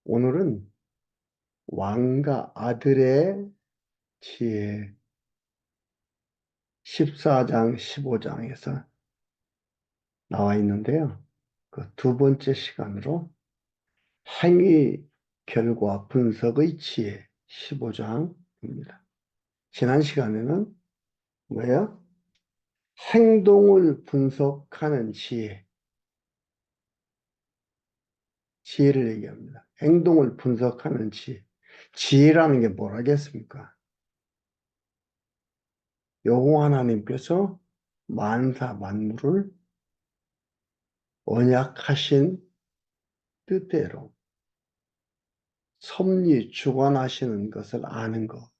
오늘은 왕과 아들의 지혜 14장, 15장에서 나와 있는데요. 그 두 번째 시간으로 행위 결과 분석의 지혜 15장입니다. 지난 시간에는 뭐예요? 행동을 분석하는 지혜를 얘기합니다. 행동을 분석하는 지혜. 지혜라는 게 뭐라겠습니까? 여호와 하나님께서 만사 만물을 언약하신 뜻대로 섭리 주관하시는 것을 아는 것.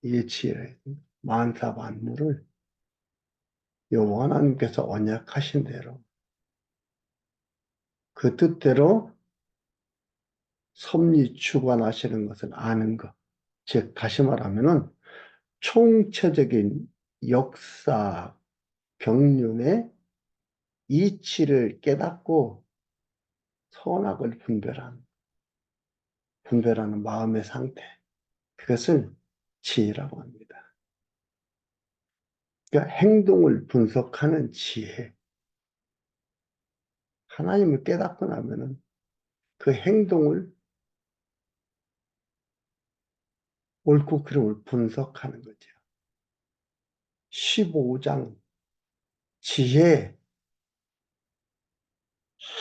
이게 지혜예요. 만사 만물을 여호와 하나님께서 언약하신 대로 그 뜻대로 섭리 주관하시는 것을 아는 것. 즉 다시 말하면은 총체적인 역사 경륜의 이치를 깨닫고 선악을 분별하는 마음의 상태. 그것을 지혜라고 합니다. 그러니까 행동을 분석하는 지혜. 하나님을 깨닫고 나면은 그 행동을 옳고 그름을 분석하는 거죠. 15장 지혜,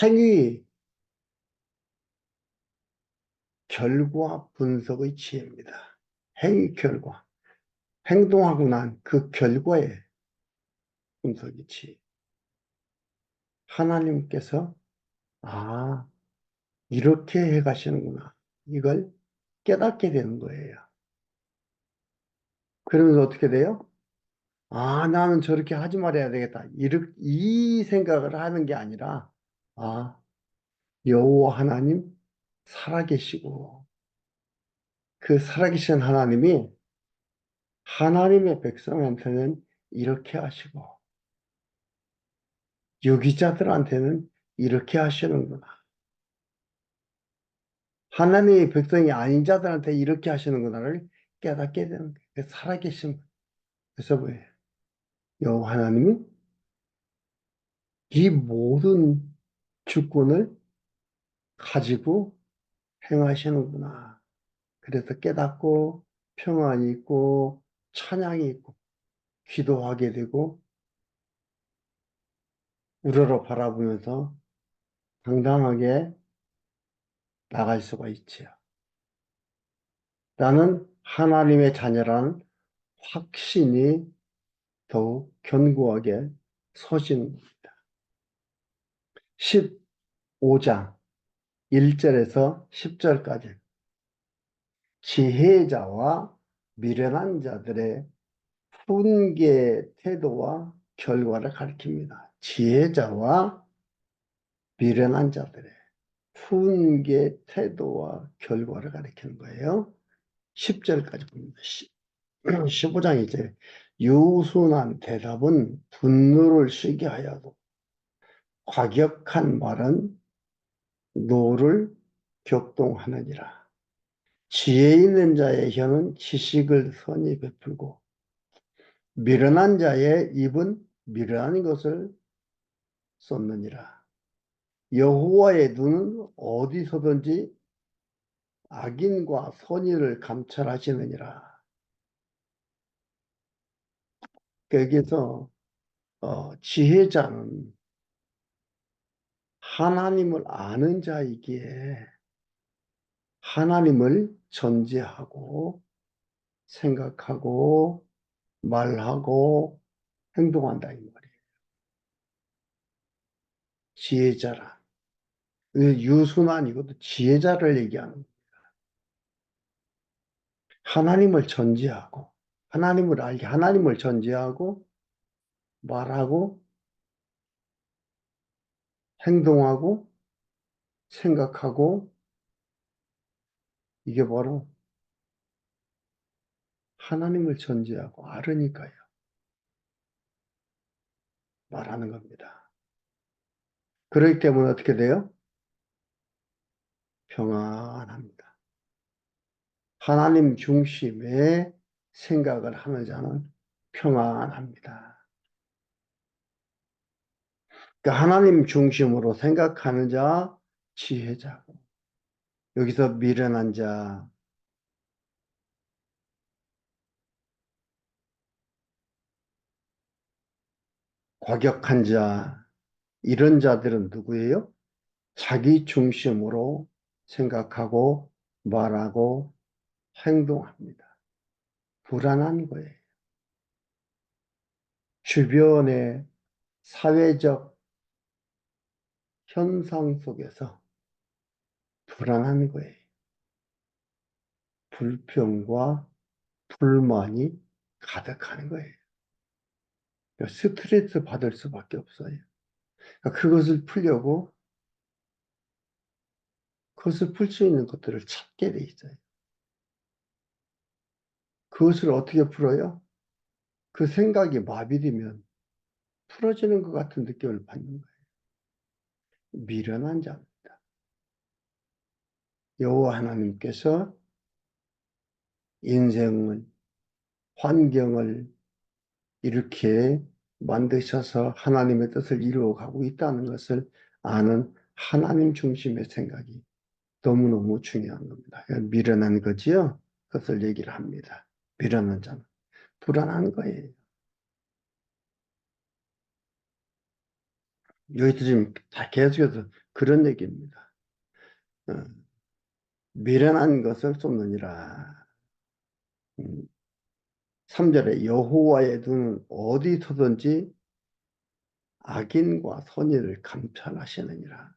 행위, 결과 분석의 지혜입니다. 행위, 결과. 행동하고 난 그 결과의 분석이 지혜. 하나님께서, 아, 이렇게 해 가시는구나. 이걸 깨닫게 되는 거예요. 그러면서 어떻게 돼요? 아, 나는 저렇게 하지 말아야 되겠다. 이 생각을 하는 게 아니라, 아, 여호와 하나님 살아계시고, 그 살아계신 하나님이 하나님의 백성한테는 이렇게 하시고, 유기자들한테는 이렇게 하시는구나. 하나님의 백성이 아닌 자들한테 이렇게 하시는구나를 깨닫게 되는 거예요. 그 살아계신, 그래서 뭐예요? 여호와 하나님이 이 모든 주권을 가지고 행하시는구나. 그래서 깨닫고 평안이 있고 찬양이 있고 기도하게 되고 우러러 바라보면서 당당하게 나갈 수가 있지요. 나는 하나님의 자녀라는 확신이 더욱 견고하게 서지는 겁니다. 15장 1절에서 10절까지 지혜자와 미련한 자들의 훈계 태도와 결과를 가리킵니다. 지혜자와 미련한 자들의 훈계 태도와 결과를 가리키는 거예요. 10절까지 봅니다. 15장 이제 유순한 대답은 분노를 쉬게 하여도 과격한 말은 노를 격동하느니라. 지혜 있는 자의 혀는 지식을 선히 베풀고 미련한 자의 입은 미련한 것을 쏟느니라. 여호와의 눈은 어디서든지 악인과 선의를 감찰하시느니라. 여기서 지혜자는 하나님을 아는 자이기에 하나님을 전제하고 생각하고 말하고 행동한다 이 말이에요. 지혜자라. 유순한 이것도 지혜자를 얘기하는 거예요. 하나님을 전제하고 하나님을 알게 하나님을 전제하고 말하고 행동하고 생각하고 이게 바로 하나님을 전제하고 알으니까요. 말하는 겁니다. 그렇기 때문에 어떻게 돼요? 평안합니다. 하나님 중심의 생각을 하는 자는 평안합니다. 그러니까 하나님 중심으로 생각하는 자, 지혜자고. 여기서 미련한 자, 과격한 자, 이런 자들은 누구예요? 자기 중심으로 생각하고 말하고 행동합니다. 불안한 거예요. 주변의 사회적 현상 속에서 불안한 거예요. 불평과 불만이 가득한 거예요. 그러니까 스트레스 받을 수밖에 없어요. 그러니까 그것을 풀려고 그것을 풀 수 있는 것들을 찾게 돼 있어요. 그것을 어떻게 풀어요? 그 생각이 마비되면 풀어지는 것 같은 느낌을 받는 거예요. 미련한 자입니다. 여호와 하나님께서 인생을, 환경을 이렇게 만드셔서 하나님의 뜻을 이루어가고 있다는 것을 아는 하나님 중심의 생각이 너무너무 중요한 겁니다. 미련한 거지요. 그것을 얘기를 합니다. 미련한 자는 불안한 거예요. 여기도 지금 다 계속해서 그런 얘기입니다. 어, 미련한 것을 쏟느니라. 3절에 여호와의 눈은 어디서든지 악인과 선의를 감찰하시느니라.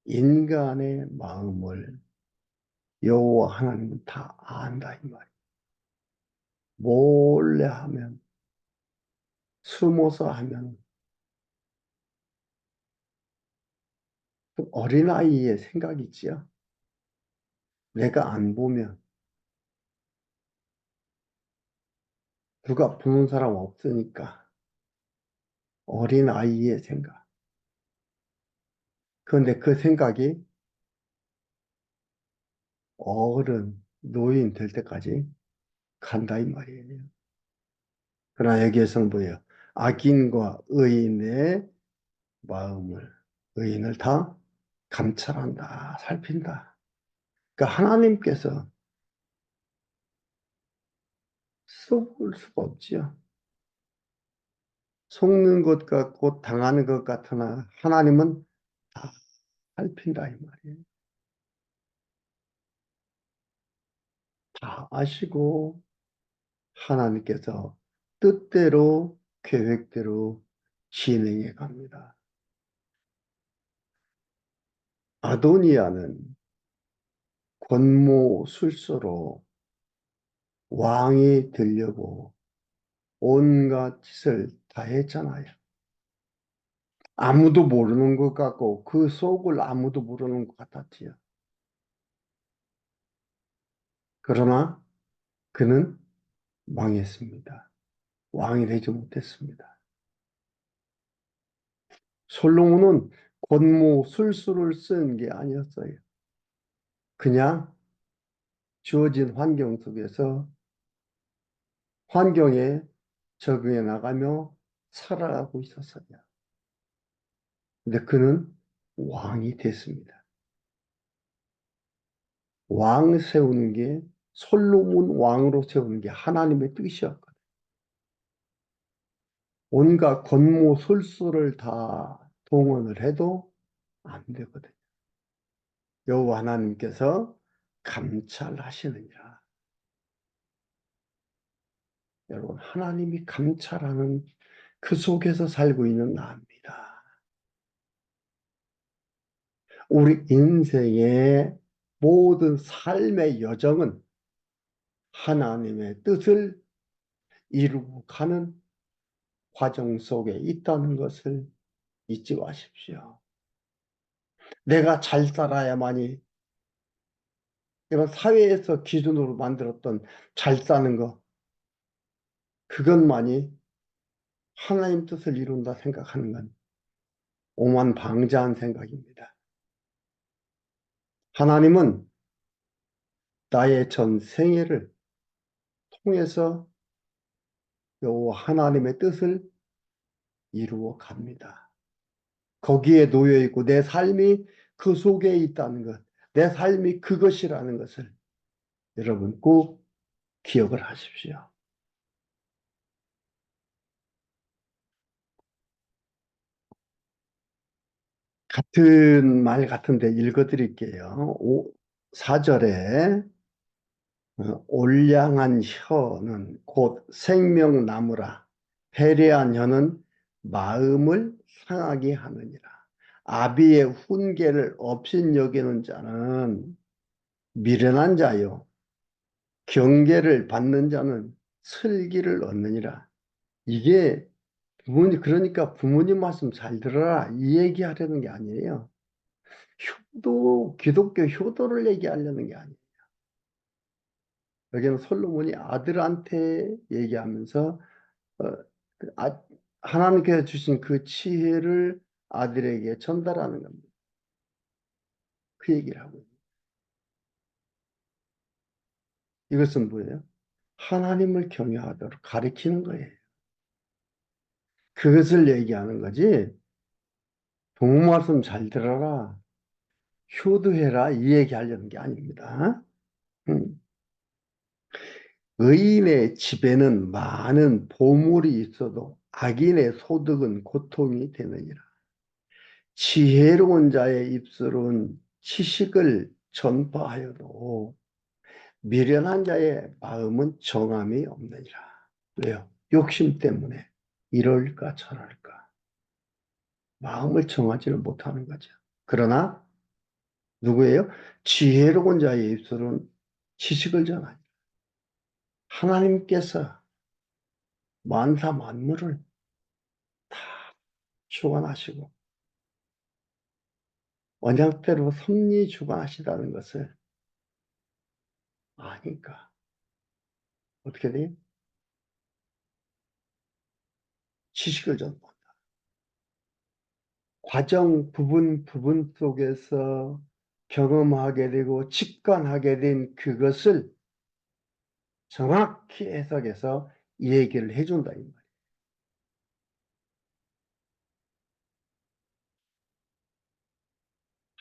인간의 마음을 여호와 하나님은 다 안다 이 말이에요. 몰래 하면, 숨어서 하면 어린아이의 생각이지요. 내가 안 보면 누가 보는 사람 없으니까 어린아이의 생각. 그런데 그 생각이 어른, 노인 될 때까지 간다 이 말이에요. 그러나 여기에서는 뭐예요? 악인과 의인의 마음을, 의인을 다 감찰한다, 살핀다. 그러니까 하나님께서 속을 수가 없지요. 속는 것 같고 당하는 것 같으나 하나님은 다 살핀다 이 말이에요. 다 아시고 하나님께서 뜻대로 계획대로 진행해 갑니다. 아도니아는 권모술수로 왕이 되려고 온갖 짓을 다 했잖아요. 아무도 모르는 것 같고 그 속을 아무도 모르는 것 같았지요. 그러나 그는 망했습니다. 왕이 되지 못했습니다. 솔로몬은 권모술수를 쓴 게 아니었어요. 그냥 주어진 환경 속에서 환경에 적응해 나가며 살아가고 있었어요. 근데 그는 왕이 됐습니다. 왕 세우는 게 솔로몬 왕으로 세우는 게 하나님의 뜻이었거든요. 온갖 권모술수를 다 동원을 해도 안 되거든요. 여호와 하나님께서 감찰하시느니라. 여러분, 하나님이 감찰하는 그 속에서 살고 있는 나입니다. 우리 인생의 모든 삶의 여정은 하나님의 뜻을 이루고 가는 과정 속에 있다는 것을 잊지 마십시오. 내가 잘 살아야만이 이런 사회에서 기준으로 만들었던 잘 사는 것, 그것만이 하나님 뜻을 이룬다 생각하는 건 오만방자한 생각입니다. 하나님은 나의 전 생애를 통해서 요 하나님의 뜻을 이루어 갑니다. 거기에 놓여 있고 내 삶이 그 속에 있다는 것, 내 삶이 그것이라는 것을 여러분 꼭 기억을 하십시오. 같은 말 같은데 읽어드릴게요. 4절에 올량한 혀는 곧 생명나무라. 배려한 혀는 마음을 상하게 하느니라. 아비의 훈계를 업신여기는 자는 미련한 자요. 경계를 받는 자는 슬기를 얻느니라. 이게 부모님, 그러니까 부모님 말씀 잘 들어라. 이 얘기하려는 게 아니에요. 효도, 기독교 효도를 얘기하려는 게 아니에요. 여기는 솔로몬이 아들한테 얘기하면서 어, 아, 하나님께서 주신 그 지혜를 아들에게 전달하는 겁니다. 그 얘기를 하고 있어요. 이것은 뭐예요? 하나님을 경외하도록 가리키는 거예요. 그것을 얘기하는 거지. 부모 말씀 잘 들어라. 효도해라. 이 얘기하려는 게 아닙니다. 음. 의인의 집에는 많은 보물이 있어도 악인의 소득은 고통이 되느니라. 지혜로운 자의 입술은 지식을 전파하여도 미련한 자의 마음은 정함이 없느니라. 왜요? 욕심 때문에 이럴까 저럴까 마음을 정하지를 못하는 거죠. 그러나 누구예요? 지혜로운 자의 입술은 지식을 전하니 하나님께서 만사 만물을 다 주관하시고 언약대로 섭리 주관하시다는 것을 아니까 어떻게 돼요? 지식을 전한다. 과정 부분 부분 속에서 경험하게 되고 직관하게 된 그것을 정확히 해석해서 이 얘기를 해준다 이 말이에요.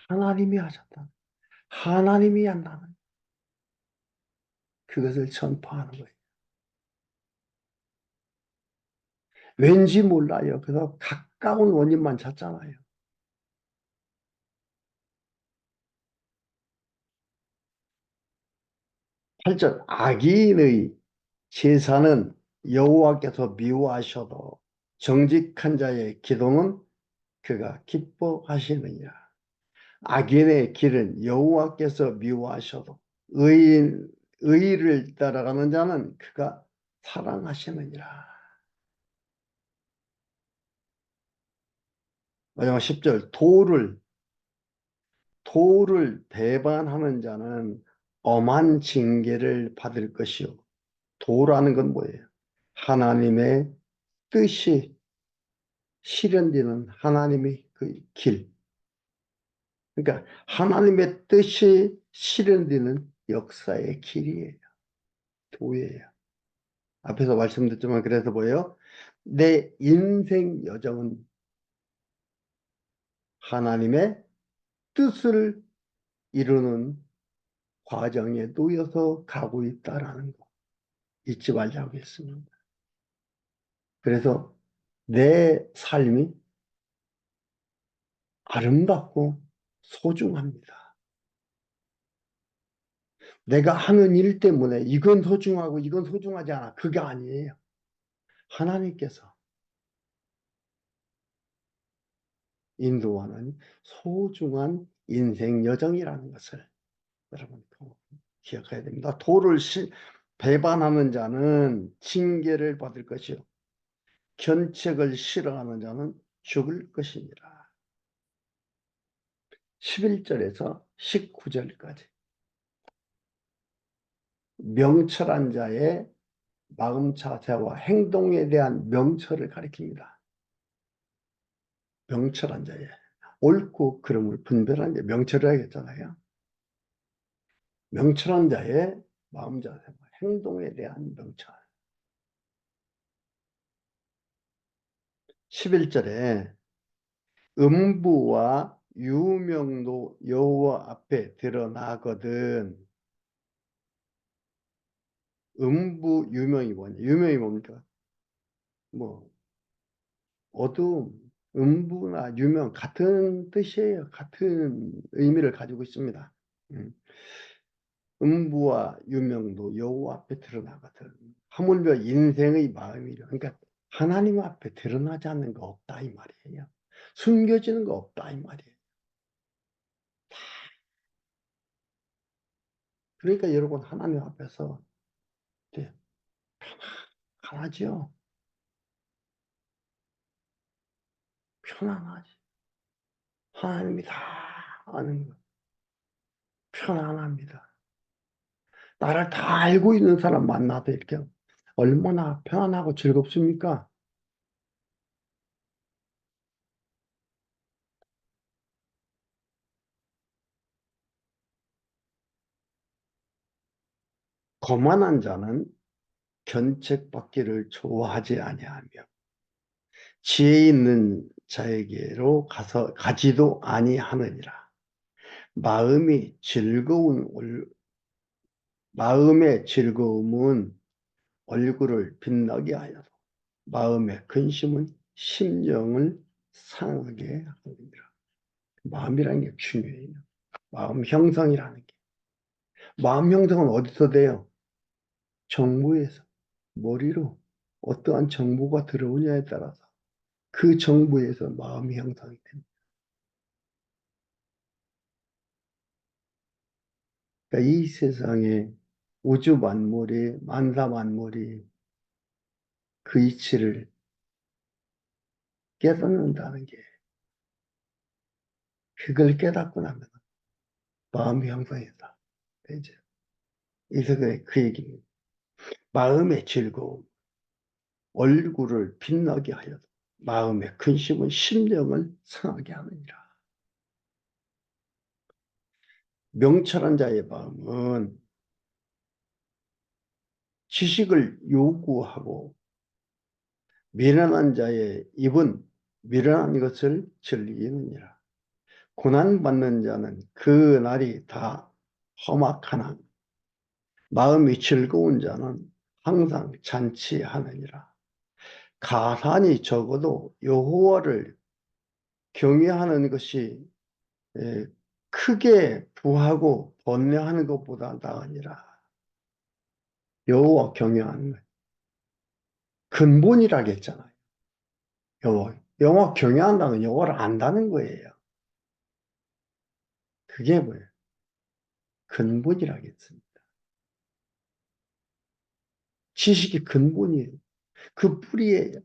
하나님이 하셨다. 하나님이 한다는 그것을 전파하는 거예요. 왠지 몰라요. 그래서 가까운 원인만 찾잖아요. 8절 악인의 제사는 여호와께서 미워하셔도 정직한 자의 기도는 그가 기뻐하시느니라. 악인의 길은 여호와께서 미워하셔도 의를 따라가는 자는 그가 사랑하시느니라. 마지막 10절 도를 배반하는 자는 엄한 징계를 받을 것이요. 도라는 건 뭐예요? 하나님의 뜻이 실현되는 하나님의 그 길. 그러니까 하나님의 뜻이 실현되는 역사의 길이에요. 도예요. 앞에서 말씀드렸지만 그래서 뭐예요? 내 인생 여정은 하나님의 뜻을 이루는 과정에 놓여서 가고 있다라는 거 잊지 말자고 했습니다. 그래서 내 삶이 아름답고 소중합니다. 내가 하는 일 때문에 이건 소중하고 이건 소중하지 않아. 그게 아니에요. 하나님께서 인도하는 소중한 인생 여정이라는 것을 여러분 꼭 기억해야 됩니다. 배반하는 자는 징계를 받을 것이요. 견책을 싫어하는 자는 죽을 것이니라. 11절에서 19절까지 명철한 자의 마음 자세와 행동에 대한 명철을 가리킵니다. 명철한 자의 옳고 그름을 분별한 자 명철을 하겠잖아요. 명철한 자의 마음 자세, 행동에 대한 명철. 11절에 음부와 유명도 여호와 앞에 드러나거든. 음부 유명이 뭐냐? 유명이 뭡니까? 뭐 어두움, 음부나 유명 같은 뜻이에요. 같은 의미를 가지고 있습니다. 음. 음부와 유명도 여호와 앞에 드러나거든. 하물며 인생의 마음이려. 그러니까 하나님 앞에 드러나지 않는 거 없다 이 말이에요. 숨겨지는 거 없다 이 말이에요. 그러니까 여러분 하나님 앞에서 이제 편하죠. 편안하지. 하나님이 다 아는 거. 편안합니다. 나를 다 알고 있는 사람 만나도 이렇게 얼마나 편안하고 즐겁습니까? 거만한 자는 견책받기를 좋아하지 아니하며 지혜 있는 자에게로 가서 가지도 아니하느니라. 마음이 즐거운 마음의 즐거움은 얼굴을 빛나게 하여서 마음의 근심은 심령을 상하게 하느니라. 마음이라는 게 중요해요. 마음 형성이라는 게. 마음 형성은 어디서 돼요? 정부에서. 머리로 어떠한 정보가 들어오냐에 따라서 그 정보에서 마음이 형성이 됩니다. 그러니까 이 세상에 우주 만물이 만사 만물이 그 이치를 깨닫는다는 게 그걸 깨닫고 나면 마음이 형성해서 되죠. 이서 그 얘기입니다. 마음의 즐거움, 얼굴을 빛나게 하여도 마음의 근심은 심령을 상하게 하느니라. 명철한 자의 마음은 지식을 요구하고 미련한 자의 입은 미련한 것을 즐기느니라. 고난받는 자는 그 날이 다 험악하나 마음이 즐거운 자는 항상 잔치하느니라. 가산이 적어도 여호와를 경외하는 것이 크게 부하고 번뇌하는 것보다 나으니라. 여호와 경외하는 것 근본이라고 했잖아요. 여호와 경외한다는 건 여호와를 안다는 거예요. 그게 뭐예요? 근본이라고 했습니다. 지식이 근본이에요. 그 뿌리예요.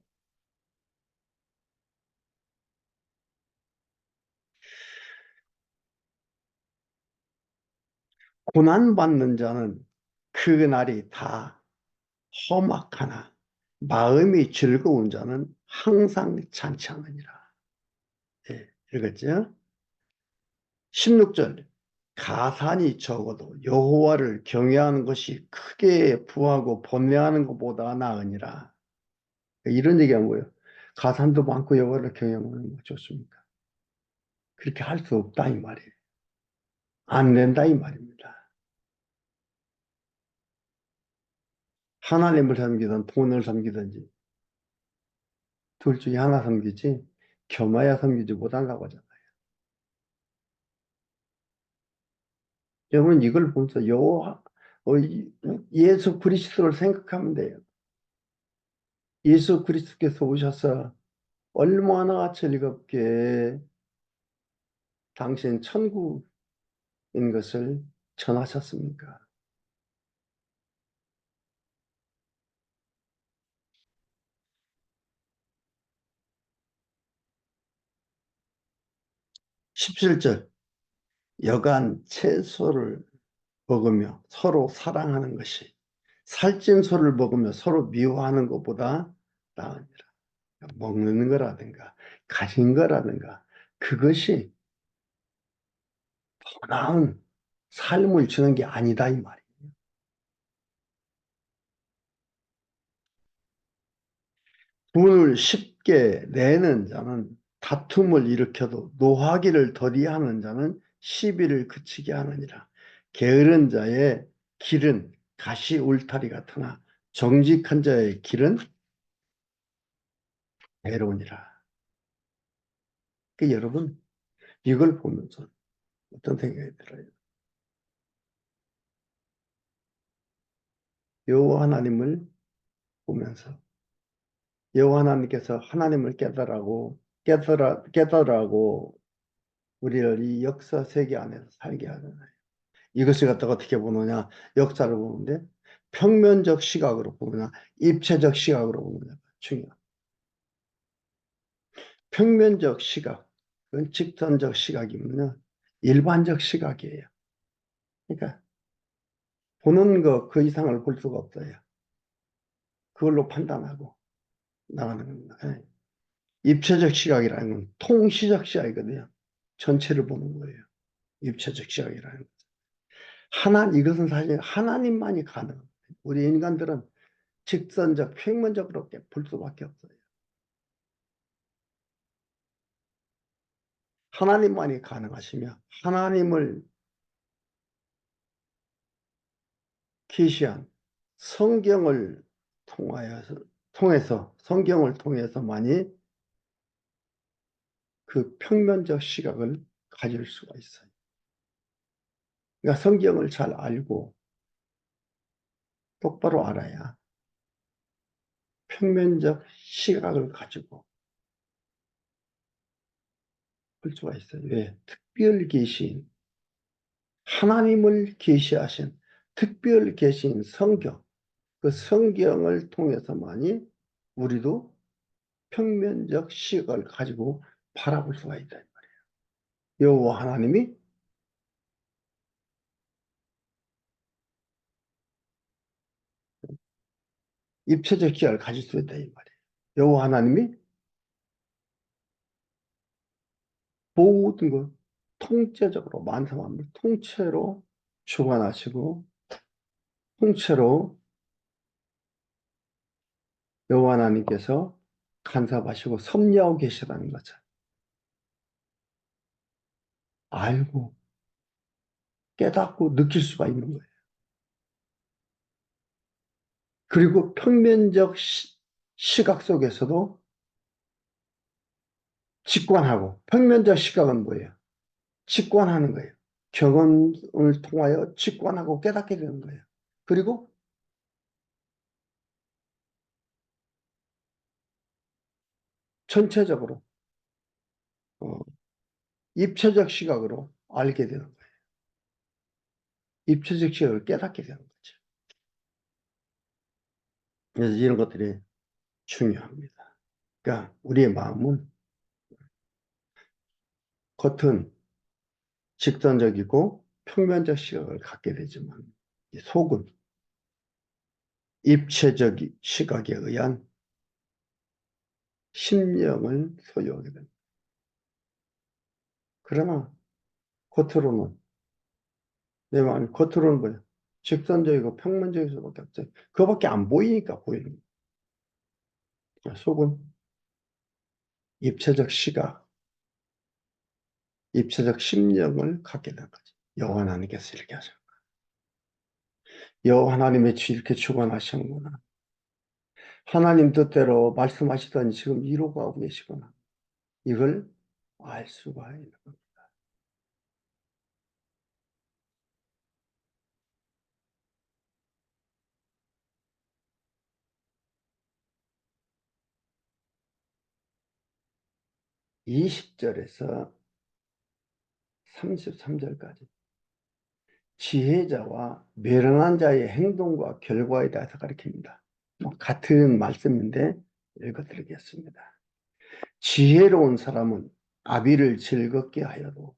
고난받는 자는 그 날이 다 험악하나 마음이 즐거운 자는 항상 잔치하느니라. 예, 읽었죠? 16절 가산이 적어도 여호와를 경외하는 것이 크게 부하고 번뇌하는 것보다 나으니라. 이런 얘기가 뭐예요? 가산도 많고 여호와를 경외하는 거 좋습니까? 그렇게 할 수 없다 이 말이에요. 안 된다 이 말입니다. 하나님을 섬기든 돈을 섬기든지 둘 중에 하나 섬기지 겸하여 섬기지 못한다고 하잖아요. 여러분 이걸 보면서 예수 그리스도를 생각하면 돼요. 예수 그리스도께서 오셔서 얼마나 즐겁게 당신 천국인 것을 전하셨습니까? 17절 여간 채소를 먹으며 서로 사랑하는 것이 살찐 소를 먹으며 서로 미워하는 것보다 나으니라. 먹는 거라든가 가진 거라든가 그것이 더 나은 삶을 주는 게 아니다 이 말이에요. 돈을 쉽게 내는 자는 다툼을 일으켜도 노하기를 더디하는 자는 시비를 그치게 하느니라. 게으른 자의 길은 가시 울타리 같으나 정직한 자의 길은 괴로우니라. 그 여러분 이걸 보면서 어떤 생각이 들어요? 여호와 하나님을 보면서 여호와 하나님께서 하나님을 깨달으라고 우리를 이 역사 세계 안에서 살게 하잖아요. 이것을 갖다가 어떻게 보느냐? 역사를 보는데 평면적 시각으로 보느냐, 입체적 시각으로 보느냐가 중요합니다. 평면적 시각, 그건 직선적 시각이면요, 일반적 시각이에요. 그러니까 보는 거 그 이상을 볼 수가 없어요. 그걸로 판단하고 나가는 겁니다. 예. 입체적 시각이라는 건 통시적 시각이거든요. 전체를 보는 거예요. 입체적 시각이라는 건. 이것은 사실 하나님만이 가능합니다. 우리 인간들은 직선적, 평면적으로 볼 수밖에 없어요. 하나님만이 가능하시며 하나님을 계시한 성경을 성경을 통해서만이 그 평면적 시각을 가질 수가 있어요. 그러니까 성경을 잘 알고 똑바로 알아야 평면적 시각을 가지고 볼 수가 있어요. 왜? 특별 계시인 하나님을 계시하신 특별 계신 성경, 그 성경을 통해서만이 우리도 평면적 시각을 가지고 바라볼 수가 있다. 여호와 하나님이 입체적 시각을 가질 수 있다 이 말이에요. 여호와 하나님이 모든 것 통째적으로 만사만물 통째로 주관하시고 통째로 여호와 하나님께서 간섭하시고 섭리하고 계시다는 거죠. 알고 깨닫고 느낄 수가 있는 거예요. 그리고 평면적 시각 속에서도 직관하고 평면적 시각은 뭐예요? 직관하는 거예요. 경험을 통하여 직관하고 깨닫게 되는 거예요. 그리고 전체적으로 어, 입체적 시각으로 알게 되는 거예요. 입체적 시각을 깨닫게 되는 거죠. 그래서 이런 것들이 중요합니다. 그러니까 우리의 마음은 겉은 직선적이고 평면적 시각을 갖게 되지만 속은 입체적 시각에 의한 심령을 소유하게 됩니다. 그러나 겉으로는 내 마음이 겉으로는 뭐냐? 직선적이고 평면적일 수밖에 없어요. 그거밖에 안 보이니까 보이는 거예요. 속은 입체적 시각, 입체적 심령을 갖게 된 거죠. 여호와 하나님께서 이렇게 하셨고 여호와 하나님의 이렇게 주관하시는구나. 하나님 뜻대로 말씀하시더니 지금 이루고 계시구나. 이걸 알 수가 있는 겁니다. 20절에서 33절까지 지혜자와 멸망한 자의 행동과 결과에 대해서 가르칩니다. 같은 말씀인데 읽어드리겠습니다. 지혜로운 사람은 아비를 즐겁게 하여도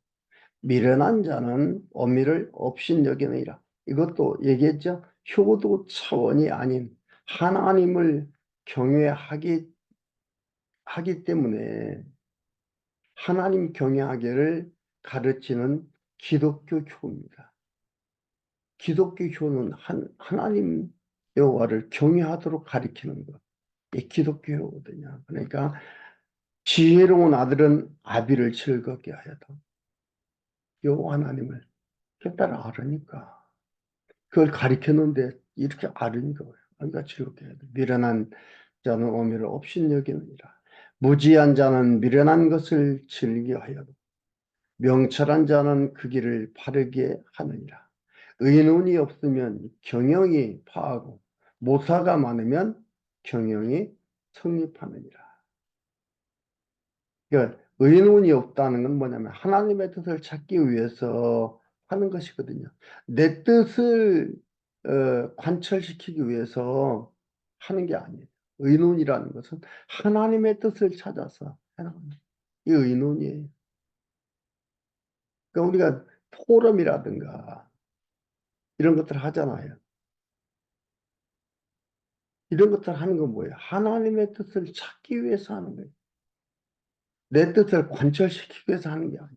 미련한 자는 엄미를 업신여기느니라. 이것도 얘기했죠. 효도 차원이 아닌 하나님을 경외하기 때문에 하나님 경외하기를 가르치는 기독교 교입니다. 기독교 교는 하나님 여호와를 경외하도록 가리키는 것. 이 기독교거든요. 그러니까 지혜로운 아들은 아비를 즐겁게 하여도 여호와 하나님을 깨달아 알으니까 그걸 가리켰는데 이렇게 알으니까 그러니까 즐겁게 해야 돼. 미련한 자는 오미를 업신여기느니라. 무지한 자는 미련한 것을 즐겨하여도 명철한 자는 그 길을 바르게 하느니라. 의논이 없으면 경영이 파하고 모사가 많으면 경영이 성립하느니라. 그러니까 의논이 없다는 건 뭐냐면 하나님의 뜻을 찾기 위해서 하는 것이거든요. 내 뜻을 관철시키기 위해서 하는 게 아니에요. 의논이라는 것은 하나님의 뜻을 찾아서 하는 겁니다. 이 의논이에요. 그러니까 우리가 포럼이라든가 이런 것들 하잖아요. 이런 것들 하는 건 뭐예요? 하나님의 뜻을 찾기 위해서 하는 거예요. 내 뜻을 관철시키기 위해서 하는 게 아니에요.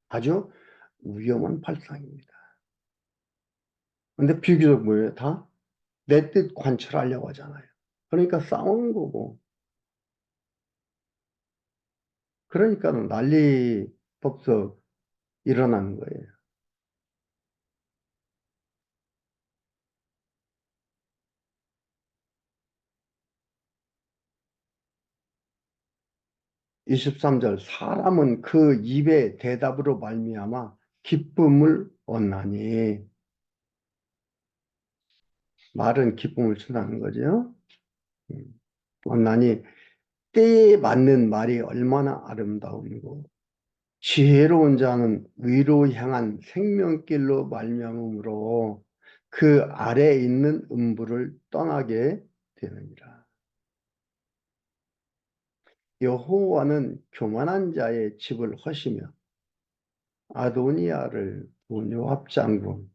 아주 위험한 발상입니다. 근데 비교적 뭐예요? 다 내 뜻 관철하려고 하잖아요. 그러니까 싸우는 거고. 그러니까 난리 법석 일어나는 거예요. 23절 사람은 그 입의 대답으로 말미암아 기쁨을 얻나니 말은 기쁨을 준다는 거죠. 음, 얻나니 때에 맞는 말이 얼마나 아름다운고 지혜로운 자는 위로 향한 생명길로 말미암음으로 그 아래에 있는 음부를 떠나게 되느니라. 여호와는 교만한 자의 집을 허시며 아도니아를 요압 장군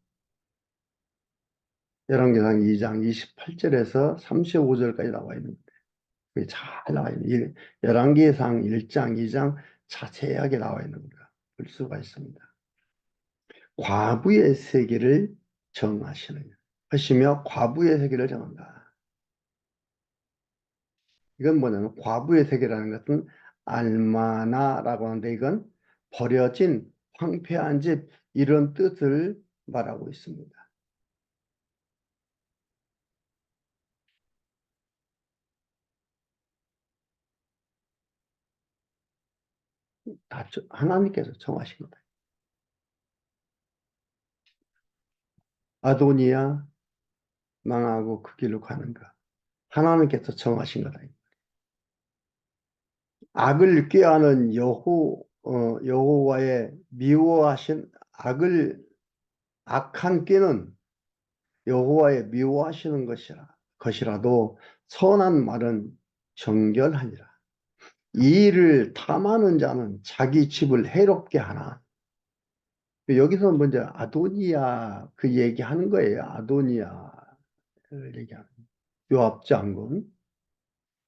열왕기상 2장 28절에서 35절까지 나와 있는데 그게 잘 나와 있는 열왕기상 1장 2장 자세하게 나와 있는 걸 볼 수가 있습니다. 과부의 세계를 정하시느냐 하시며 과부의 세계를 정한다. 이건 뭐냐면 과부의 세계라는 것은 알마나라고 하는데 이건 버려진 황폐한 집 이런 뜻을 말하고 있습니다. 다 하나님께서 정하신 거다. 아도니아 망하고 그 길로 가는가 하나님께서 정하신 거다. 악을 꾀하는 여호와의 미워하신 악한 꾀는 여호와의 미워하시는 것이라도 선한 말은 정결하니라. 이 일을 탐하는 자는 자기 집을 해롭게 하나. 여기서 먼저 아도니아 그 얘기하는 거예요. 아도니아를 얘기하는. 요압 장군.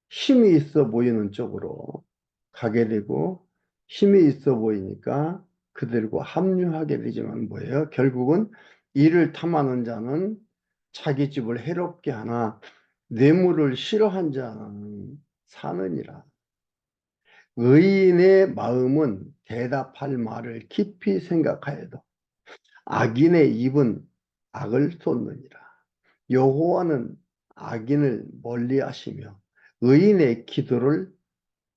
힘이 있어 보이는 쪽으로 가게 되고 힘이 있어 보이니까 그들과 합류하게 되지만 뭐예요? 결국은 이를 탐하는 자는 자기 집을 해롭게 하나 뇌물을 싫어한 자는 사느니라. 의인의 마음은 대답할 말을 깊이 생각하여도 악인의 입은 악을 쏟느니라. 여호와는 악인을 멀리하시며 의인의 기도를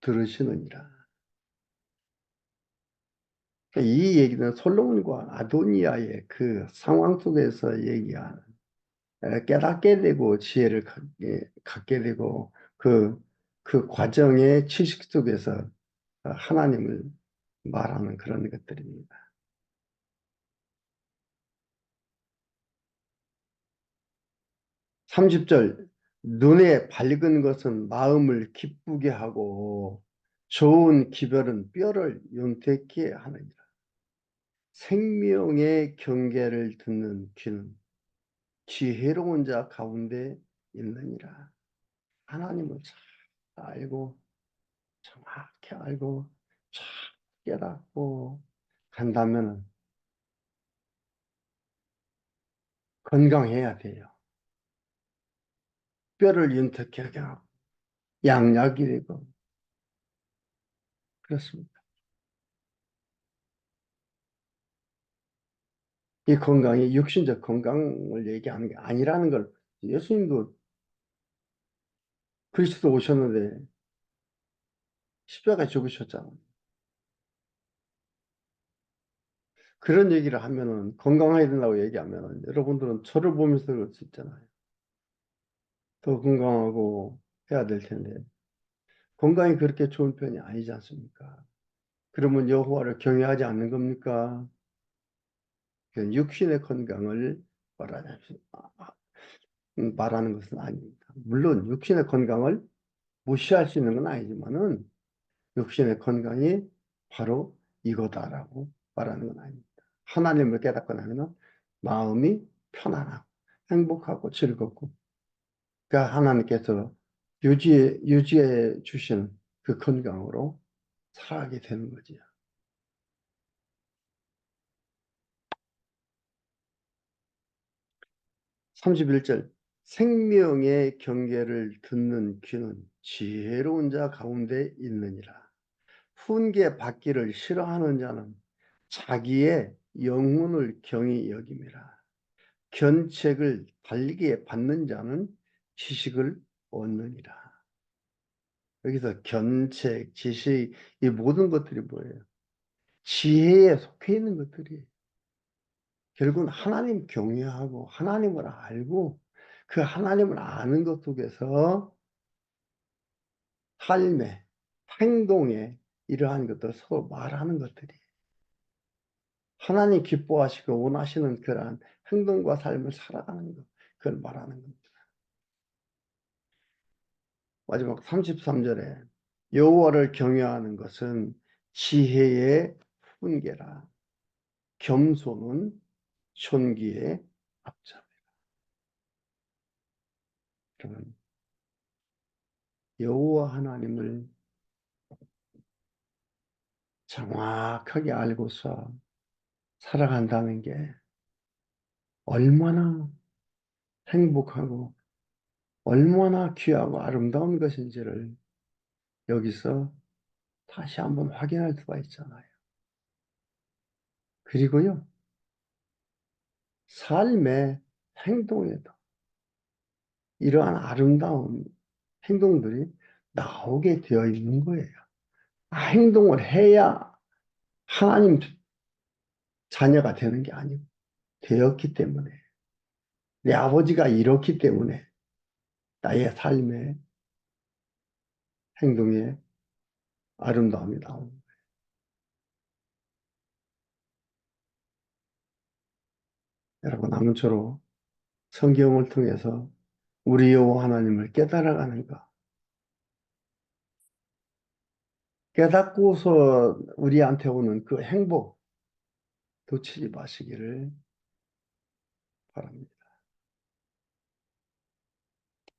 들으시느니라. 그러니까 이 얘기는 솔로몬과 아도니아의 그 상황 속에서 얘기하는 깨닫게 되고 지혜를 갖게 되고 그 과정의 지식 속에서 하나님을 말하는 그런 것들입니다. 30절 눈에 밝은 것은 마음을 기쁘게 하고 좋은 기별은 뼈를 윤택케 하느니라. 생명의 경계를 듣는 귀는 지혜로운 자 가운데 있느니라. 하나님을 잘 알고 정확히 알고 깨닫고 간다면 건강해야 돼요. 뼈를 윤택하게 하고 양약이 되고 그렇습니다. 이 건강이 육신적 건강을 얘기하는 게 아니라는 걸 예수님도 그리스도 오셨는데 십자가에 죽으셨잖아요. 그런 얘기를 하면은 건강해야 된다고 얘기하면은 여러분들은 저를 보면서 그럴 수 있잖아요. 더 건강하고 해야 될 텐데 건강이 그렇게 좋은 편이 아니지 않습니까? 그러면 여호와를 경외하지 않는 겁니까? 그 육신의 건강을 말하는 것은 아닙니다. 물론 육신의 건강을 무시할 수 있는 건 아니지만은 육신의 건강이 바로 이거다라고 말하는 건 아닙니다. 하나님을 깨닫고 나면 마음이 편안하고 행복하고 즐겁고 그러니까 하나님께서 유지해 주신 그 건강으로 살아가게 되는 거지요. 31절 생명의 경계를 듣는 귀는 지혜로운 자 가운데 있느니라. 훈계 받기를 싫어하는 자는 자기의 영혼을 경히 여김이라. 견책을 달리게 받는 자는 지식을 얻느니라. 여기서 견책, 지식, 이 모든 것들이 뭐예요? 지혜에 속해 있는 것들이 결국은 하나님 경외하고 하나님을 알고 그 하나님을 아는 것 속에서 삶에, 행동에 이러한 것들 서로 말하는 것들이 하나님 기뻐하시고 원하시는 그러한 행동과 삶을 살아가는 것, 그걸 말하는 겁니다. 마지막 33절에 여호와를 경외하는 것은 지혜의 훈계라. 겸손은 존귀의 앞잡이라. 그러면 여호와 하나님을 정확하게 알고서 살아간다는 게 얼마나 행복하고 얼마나 귀하고 아름다운 것인지를 여기서 다시 한번 확인할 수가 있잖아요. 그리고요, 삶의 행동에도 이러한 아름다운 행동들이 나오게 되어 있는 거예요. 행동을 해야 하나님 자녀가 되는 게 아니고 되었기 때문에 내 아버지가 이렇기 때문에 나의 삶의 행동에 아름다움이 나옵니다. 여러분 아무쪼록 성경을 통해서 우리 여호와 하나님을 깨달아가는 것, 깨닫고서 우리한테 오는 그 행복 놓치지 마시기를 바랍니다.